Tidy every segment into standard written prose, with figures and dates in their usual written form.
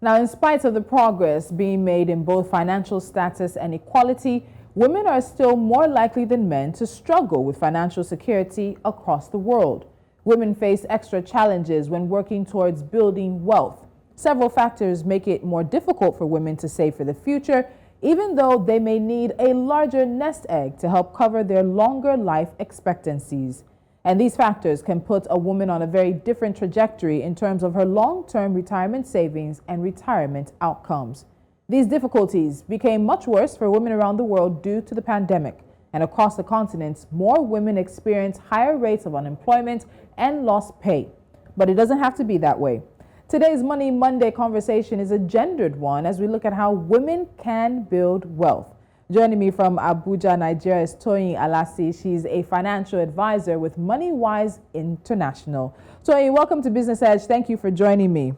Now, in spite of the progress being made in both financial status and equality, women are still more likely than men to struggle with financial security across the world. Women face extra challenges when working towards building wealth. Several factors make it more difficult for women to save for the future, even though they may need a larger nest egg to help cover their longer life expectancies. And these factors can put a woman on a very different trajectory in terms of her long-term retirement savings and retirement outcomes. These difficulties became much worse for women around the world due to the pandemic. And across the continent, more women experience higher rates of unemployment and lost pay. But it doesn't have to be that way. Today's Money Monday conversation is a gendered one as we look at how women can build wealth. Joining me from Abuja, Nigeria is Toyin Alasi. She's a financial advisor with MoneyWise International. Toyin, welcome to Business Edge. Thank you for joining me.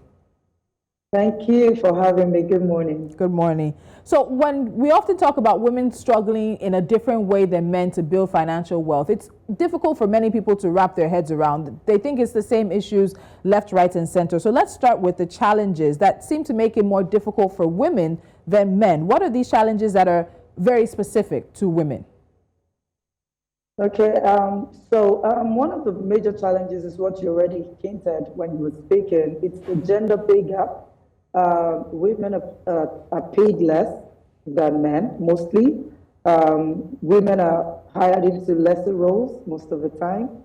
Thank you for having me. Good morning. Good morning. So when we often talk about women struggling in a different way than men to build financial wealth, it's difficult for many people to wrap their heads around. They think it's the same issues left, right, and center. So let's start with the challenges that seem to make it more difficult for women than men. What are these challenges that are very specific to women? Okay, one of the major challenges is what you already hinted when you were speaking. It's the gender pay gap. Women are paid less than men, mostly. Women are hired into lesser roles most of the time.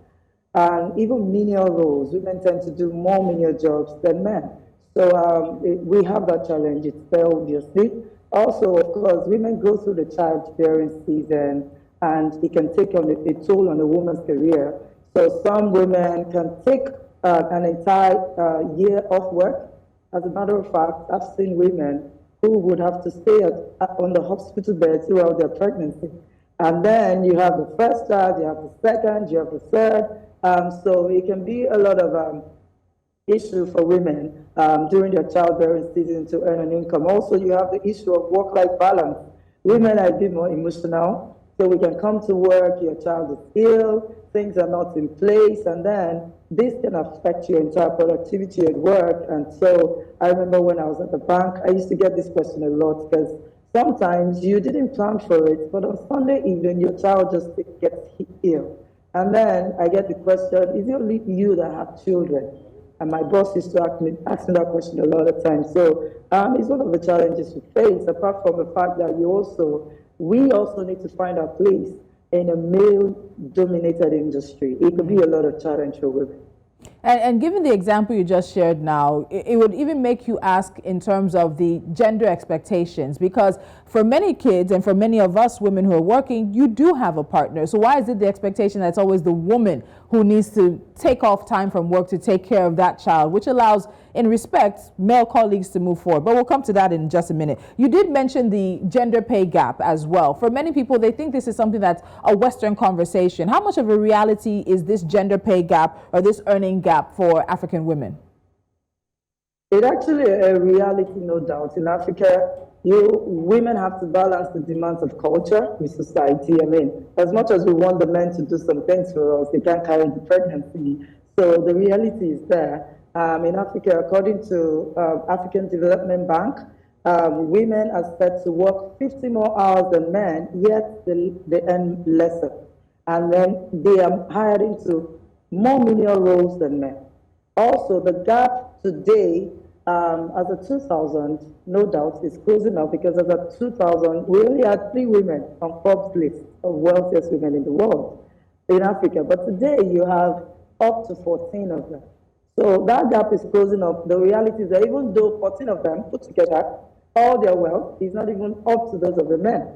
And even menial roles, women tend to do more menial jobs than men. So we have that challenge, it's there obviously. Also, of course, women go through the childbearing season and it can take a toll on a woman's career. So some women can take an entire year off work. As a matter of fact, I've seen women who would have to stay on the hospital bed throughout their pregnancy. And then you have the first child, you have the second, you have the third. So it can be a lot of issue for women during their childbearing season to earn an income. Also, you have the issue of work-life balance. Women are a bit more emotional, so we can come to work, your child is ill, things are not in place, and then this can affect your entire productivity at work. And so I remember when I was at the bank, I used to get this question a lot because sometimes you didn't plan for it, but on Sunday evening, your child just gets ill. And then I get the question, is it only you that have children? And my boss used to ask me that question a lot of times. So it's one of the challenges we face, apart from the fact that we also need to find our place in a male-dominated industry. It could be a lot of challenge for women. And given the example you just shared now, it would even make you ask in terms of the gender expectations, because for many kids and for many of us women who are working, you do have a partner. So why is it the expectation that it's always the woman who needs to take off time from work to take care of that child, which allows, in respect, male colleagues to move forward? But we'll come to that in just a minute. You did mention the gender pay gap as well. For many people, they think this is something that's a Western conversation. How much of a reality is this gender pay gap or this earning gap for African women? It's actually a reality, no doubt. In Africa, women have to balance the demands of culture with society. I mean, as much as we want the men to do some things for us, they can't carry the pregnancy. So the reality is there. In Africa, according to African Development Bank, women are said to work 50 more hours than men, yet they earn lesser. And then they are hired into more menial roles than men. Also, the gap today, as of 2000, no doubt, is closing up because as of 2000, we only had 3 women on Forbes' list of wealthiest women in the world in Africa. But today, you have up to 14 of them. So that gap is closing up. The reality is that even though 14 of them put together, all their wealth is not even up to those of the men.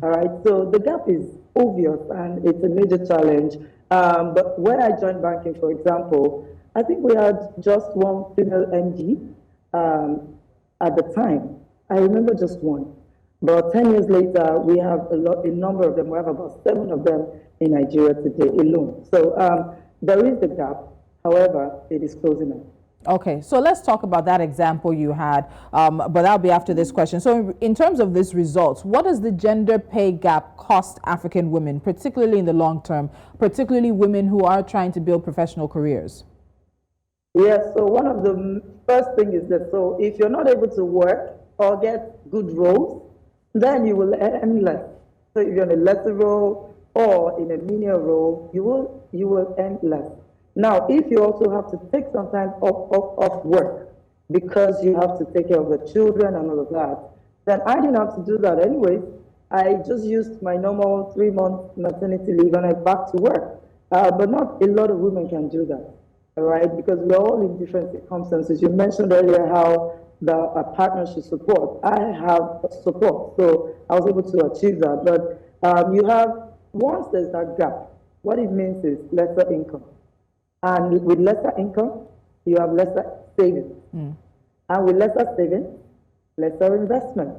All right, so the gap is obvious and it's a major challenge. But when I joined banking, for example, I think we had just one female MD at the time. I remember just one. But 10 years later, we have a number of them. We have about 7 of them in Nigeria today alone. So there is the gap. However, it is closing up. Okay, so let's talk about that example you had, but that'll be after this question. So in terms of this results, what does the gender pay gap cost African women, particularly in the long term, particularly women who are trying to build professional careers? Yes, so one of the first thing is that, so if you're not able to work or get good roles, then you will earn less. So if you're in a lesser role or in a menial role, you will earn less. Now, if you also have to take some time off work because you have to take care of the children and all of that, then I didn't have to do that anyways. I just used my normal 3 month maternity leave and I'm back to work. But not a lot of women can do that, all right? Because we're all in different circumstances. You mentioned earlier how a partner should support. I have support, so I was able to achieve that. But once there's that gap, what it means is lesser income. And with lesser income, you have lesser savings. And with lesser savings, lesser investment.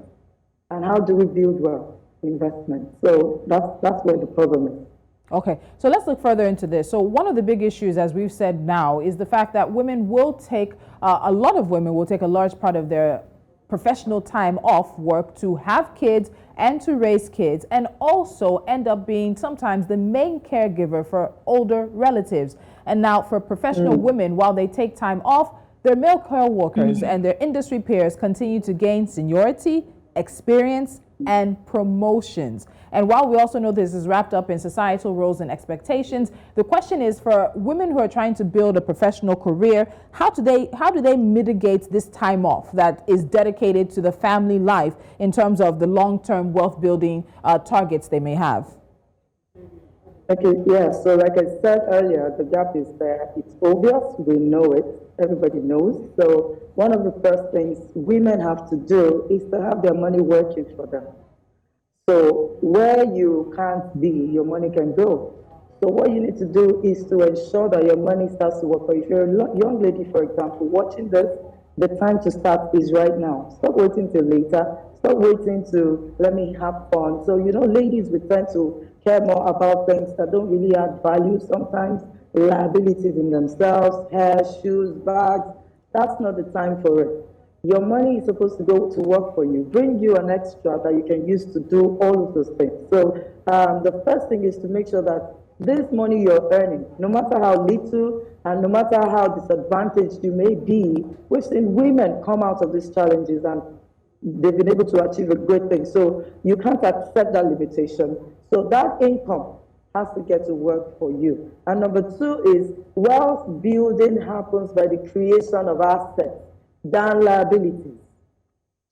And how do we build wealth? Investment. So that's where the problem is. Okay, so let's look further into this. So one of the big issues, as we've said now, is the fact that women will take, a lot of women will take a large part of their professional time off work to have kids and to raise kids, and also end up being sometimes the main caregiver for older relatives. And now for professional women, while they take time off, their male co-workers and their industry peers continue to gain seniority, experience, and promotions. And while we also know this is wrapped up in societal roles and expectations, the question is for women who are trying to build a professional career, how do they mitigate this time off that is dedicated to the family life in terms of the long-term wealth building targets they may have? Okay, yeah, so like I said earlier, the gap is there. It's obvious, we know it, everybody knows. So one of the first things women have to do is to have their money working for them. So where you can't be, your money can go. So what you need to do is to ensure that your money starts to work for you. If you're a young lady, for example, watching this, the time to start is right now. Stop waiting till later. Stop waiting to let me have fun. So, ladies, we tend to care more about things that don't really add value sometimes, liabilities in themselves, hair, shoes, bags. That's not the time for it. Your money is supposed to go to work for you, bring you an extra that you can use to do all of those things. So the first thing is to make sure that this money you're earning, no matter how little and no matter how disadvantaged you may be, we've seen women come out of these challenges and they've been able to achieve a great thing. So you can't accept that limitation. So that income has to get to work for you. And number two is wealth building happens by the creation of assets than liabilities.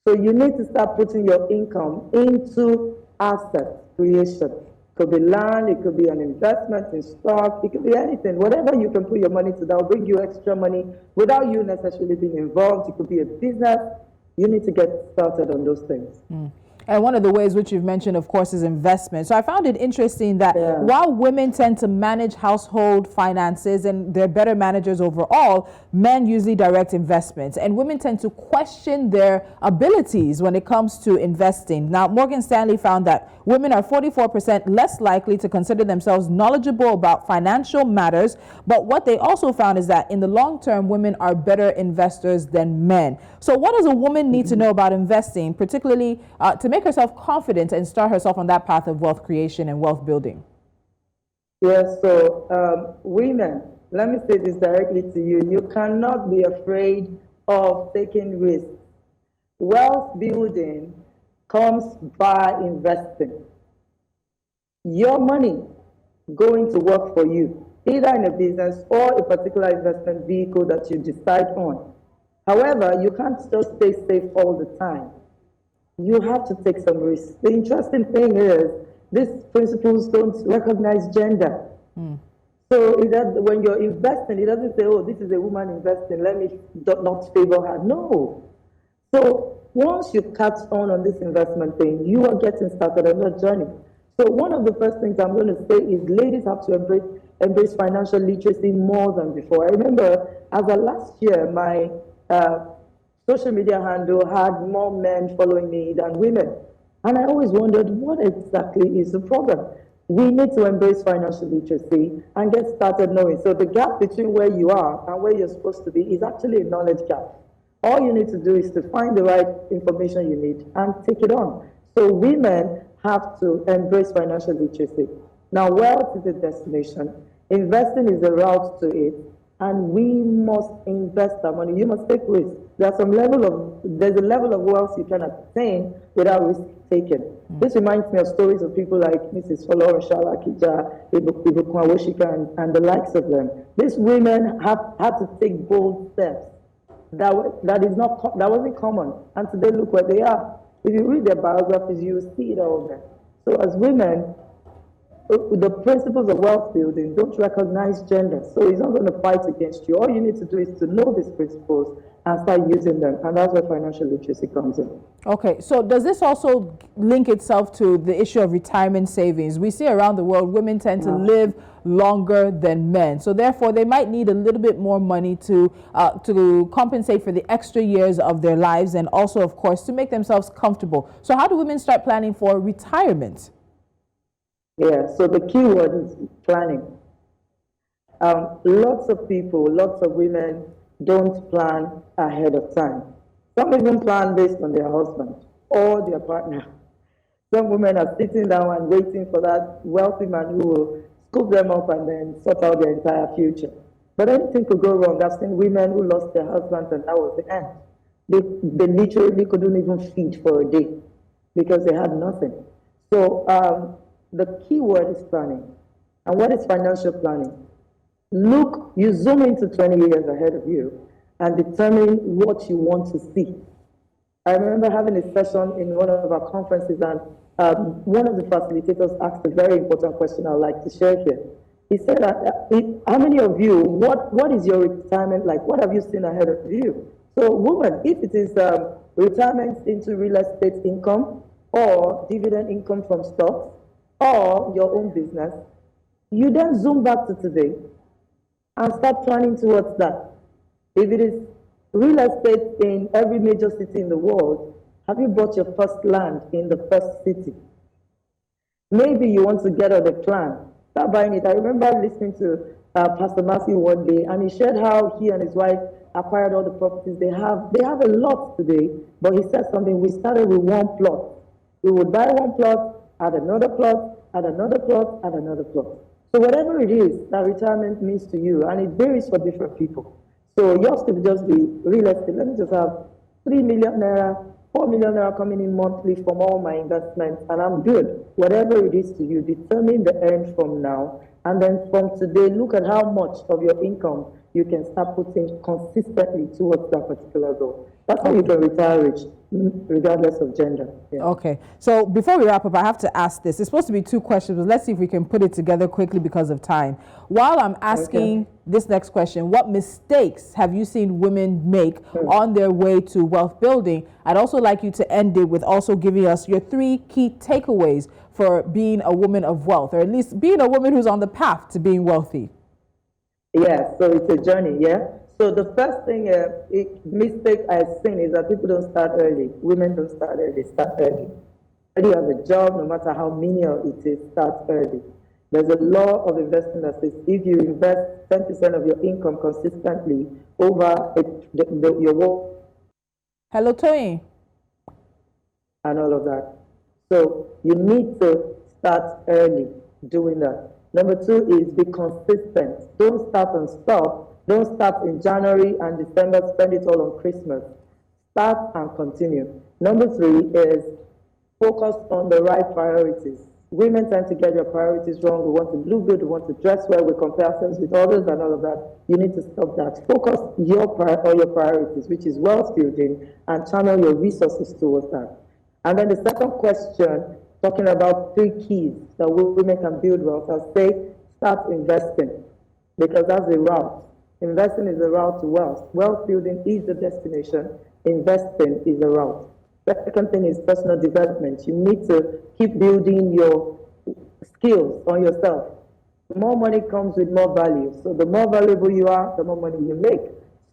So you need to start putting your income into asset creation. It could be land, it could be an investment in stock, it could be anything. Whatever you can put your money to that will bring you extra money without you necessarily being involved. It could be a business. You need to get started on those things. And one of the ways which you've mentioned, of course, is investment. So I found it interesting that while women tend to manage household finances and they're better managers overall, men usually direct investments. And women tend to question their abilities when it comes to investing. Now, Morgan Stanley found that women are 44% less likely to consider themselves knowledgeable about financial matters. But what they also found is that in the long term, women are better investors than men. So what does a woman need to know about investing, particularly to make herself confident and start herself on that path of wealth creation and wealth building? Yes, so women, let me say this directly to you. You cannot be afraid of taking risks. Wealth building comes by investing. Your money going to work for you, either in a business or a particular investment vehicle that you decide on. However, you can't just stay safe all the time. You have to take some risks. The interesting thing is, these principles don't recognize gender. So when you're investing, it doesn't say, oh, this is a woman investing, let me not favor her. No. So once you catch on this investment thing, you are getting started on your journey. So one of the first things I'm going to say is ladies have to embrace financial literacy more than before. I remember as of last year, my social media handle had more men following me than women. And I always wondered, what exactly is the problem? We need to embrace financial literacy and get started knowing. So the gap between where you are and where you're supposed to be is actually a knowledge gap. All you need to do is to find the right information you need and take it on. So women have to embrace financial literacy. Now, wealth is a destination. Investing is a route to it. and we must invest our money. You must take risks. There's a level of wealth you can attain without risk taking. This reminds me of stories of people like Mrs. Folor Shalakija, Ibukwa Woshika, and the likes of them. These women have had to take bold steps that wasn't common, and today look where they are. If you read their biographies, you will see it all there. So as women, the principles of wealth building don't recognize gender, so it's not going to fight against you. All you need to do is to know these principles and start using them, and that's where financial literacy comes in. Okay, so does this also link itself to the issue of retirement savings? We see around the world women tend to live longer than men, so therefore they might need a little bit more money to compensate for the extra years of their lives, and also, of course, to make themselves comfortable. So how do women start planning for retirement? Yeah, so the key word is planning. Lots of people, lots of women don't plan ahead of time. Some even plan based on their husband or their partner. Some women are sitting down and waiting for that wealthy man who will scoop them up and then sort out their entire future. But anything could go wrong. I've seen women who lost their husbands and that was the end. They literally couldn't even feed for a day because they had nothing. So the key word is planning. And what is financial planning? You zoom into 20 years ahead of you and determine what you want to see. I remember having a session in one of our conferences, and one of the facilitators asked a very important question I'd like to share here. He said, how many of you, what is your retirement like? What have you seen ahead of you? So woman, if it is retirement into real estate income or dividend income from stocks or your own business, you then zoom back to today and start planning towards that. If it is real estate in every major city in the world, have you bought your first land in the first city? Maybe you want to get on the plan, start buying it. I remember listening to Pastor Matthew one day, and he shared how he and his wife acquired all the properties they have. They have a lot today, but he said something. We started with one plot. We would buy one plot, add another plot, add another plot, add another plot. So whatever it is that retirement means to you, and it varies for different people. So yours could just be real estate. Let me just have 3 million naira, 4 million naira coming in monthly from all my investments, and I'm good. Whatever it is to you, determine the end from now, and then from today, look at how much of your income you can start putting consistently towards that particular goal. That's how you can retire rich, regardless of gender. Yeah. Okay, so before we wrap up, I have to ask this. It's supposed to be 2 questions, but let's see if we can put it together quickly because of time. While I'm asking this next question, what mistakes have you seen women make on their way to wealth building? I'd also like you to end it with also giving us your 3 key takeaways for being a woman of wealth, or at least being a woman who's on the path to being wealthy. Yeah, so it's a journey, yeah? So the first thing, mistake I've seen is that people don't start early. Women don't start early, start early. When you have a job, no matter how menial it is, start early. There's a law of investing that says if you invest 10% of your income consistently over your work. Hello, Toyin. And all of that. So you need to start early doing that. Number 2 is be consistent. Don't start and stop. Don't start in January and December, spend it all on Christmas. Start and continue. Number 3 is focus on the right priorities. Women tend to get their priorities wrong. We want to look good, we want to dress well, we compare ourselves with others and all of that. You need to stop that. Focus on your priorities, which is wealth building, and channel your resources towards that. And then the second question, talking about 3 keys that women can build wealth, I'll say start investing, because that's the route. Investing is the route to wealth. Wealth building is the destination. Investing is the route. The second thing is personal development. You need to keep building your skills on yourself. More money comes with more value. So the more valuable you are, the more money you make.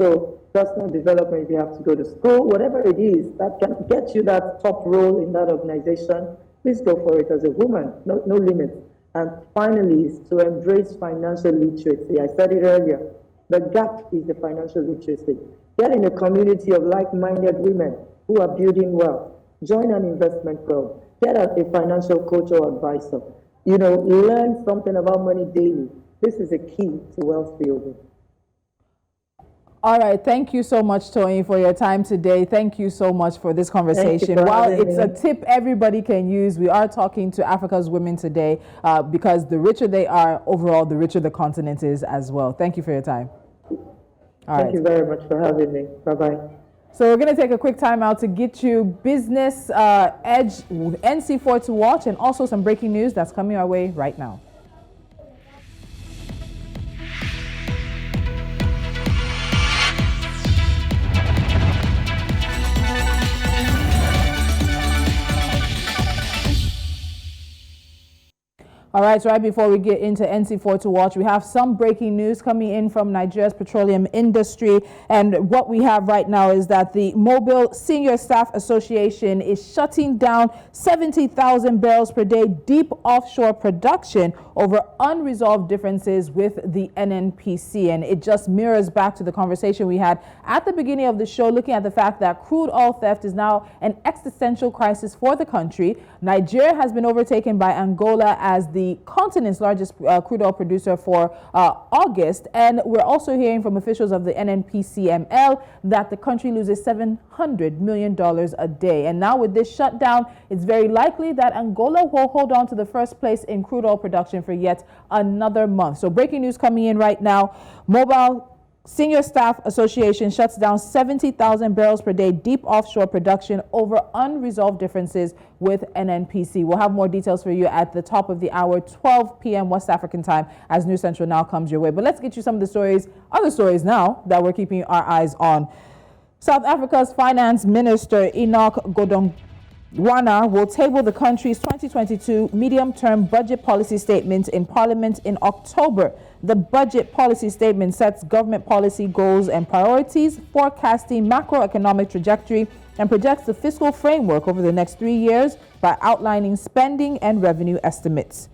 So personal development, if you have to go to school, whatever it is that can get you that top role in that organization, please go for it as a woman. No limits. And finally, is to embrace financial literacy. I said it earlier. The gap is the financial literacy. Get in a community of like-minded women who are building wealth. Join an investment club. Get a financial coach or advisor. Learn something about money daily. This is a key to wealth building. All right. Thank you so much, Toyin, for your time today. Thank you so much for this conversation. While it's a tip everybody can use, we are talking to Africa's women today because the richer they are overall, the richer the continent is as well. Thank you for your time. Thank you very much for having me. Bye-bye. So we're going to take a quick time out to get you business edge, NC4 to watch, and also some breaking news that's coming our way right now. All right, so right before we get into NC4 to watch, we have some breaking news coming in from Nigeria's petroleum industry. And what we have right now is that the Mobile Senior Staff Association is shutting down 70,000 barrels per day deep offshore production over unresolved differences with the NNPC. And it just mirrors back to the conversation we had at the beginning of the show, looking at the fact that crude oil theft is now an existential crisis for the country. Nigeria has been overtaken by Angola as the continent's largest crude oil producer for August. And we're also hearing from officials of the NNPCML that the country loses $700 million a day. And now with this shutdown, it's very likely that Angola will hold on to the first place in crude oil production for yet another month. So breaking news coming in right now. Mobile Senior Staff Association shuts down 70,000 barrels per day deep offshore production over unresolved differences with NNPC. We'll have more details for you at the top of the hour, 12 p.m. West African time, as News Central Now comes your way. But let's get you some of the other stories now that we're keeping our eyes on. South Africa's Finance Minister Enoch Godongwana will table the country's 2022 medium-term budget policy statement in Parliament in October. The budget policy statement sets government policy goals and priorities, forecasting macroeconomic trajectory, and projects the fiscal framework over the next 3 years by outlining spending and revenue estimates.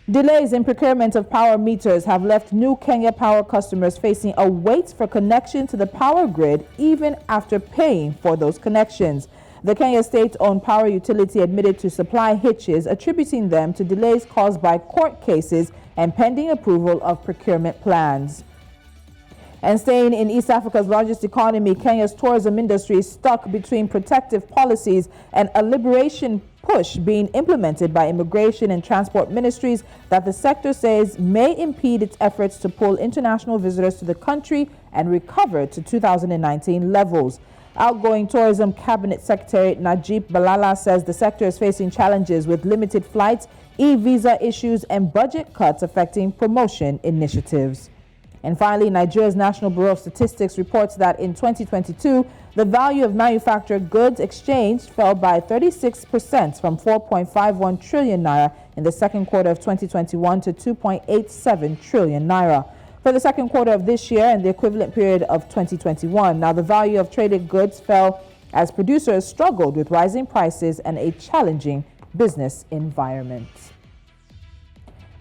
Delays in procurement of power meters have left new Kenya Power customers facing a wait for connection to the power grid even after paying for those connections. The Kenya state-owned power utility admitted to supply hitches, attributing them to delays caused by court cases and pending approval of procurement plans. And staying in East Africa's largest economy, Kenya's tourism industry is stuck between protective policies and a liberation push being implemented by immigration and transport ministries that the sector says may impede its efforts to pull international visitors to the country and recover to 2019 levels. Outgoing Tourism Cabinet Secretary Najib Balala says the sector is facing challenges with limited flights, e-visa issues, and budget cuts affecting promotion initiatives. And finally, Nigeria's National Bureau of Statistics reports that in 2022, the value of manufactured goods exchanged fell by 36% from 4.51 trillion naira in the second quarter of 2021 to 2.87 trillion naira. For the second quarter of this year and the equivalent period of 2021. Now, the value of traded goods fell as producers struggled with rising prices and a challenging business environment.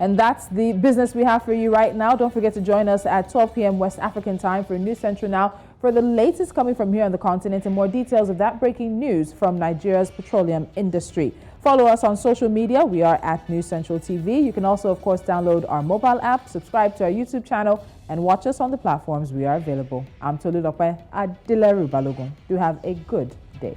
And that's the business we have for you right now. Don't forget to join us at 12 p.m. West African time for News Central Now for the latest coming from here on the continent and more details of that breaking news from Nigeria's petroleum industry. Follow us on social media. We are at News Central TV. You can also, of course, download our mobile app, subscribe to our YouTube channel, and watch us on the platforms we are available. I'm Tolulope Adeleru-Balogun. Do have a good day.